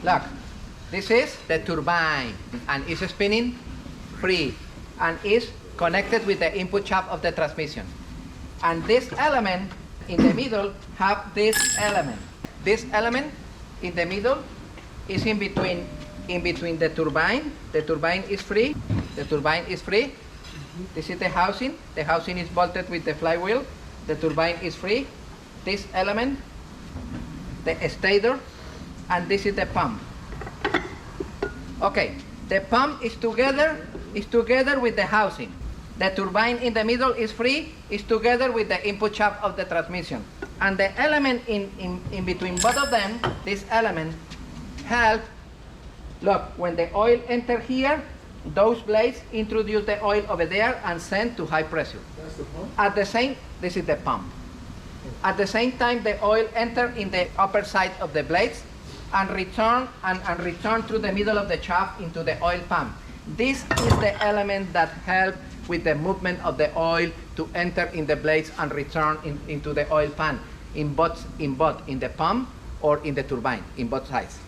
Look, this is the turbine, and it's spinning free, and is connected with the input shaft of the transmission. And this element in the middle have this element. This element in the middle is in between the turbine. The turbine is free. The turbine is free. This is the housing. The housing is bolted with the flywheel. The turbine is free. This element, the stator, and this is the pump. Okay, the pump is together with the housing. The turbine in the middle is free, is together with the input shaft of the transmission. And the element in between both of them, this element, help. Look, when the oil enter here, those blades introduce the oil over there and send to high pressure. That's the pump? At the same, this is the pump. At the same time, the oil enter in the upper side of the blades and return through the middle of the shaft into the oil pump. This is the element that help with the movement of the oil to enter in the blades and return into the oil pan in both in the pump or in the turbine, in both sides.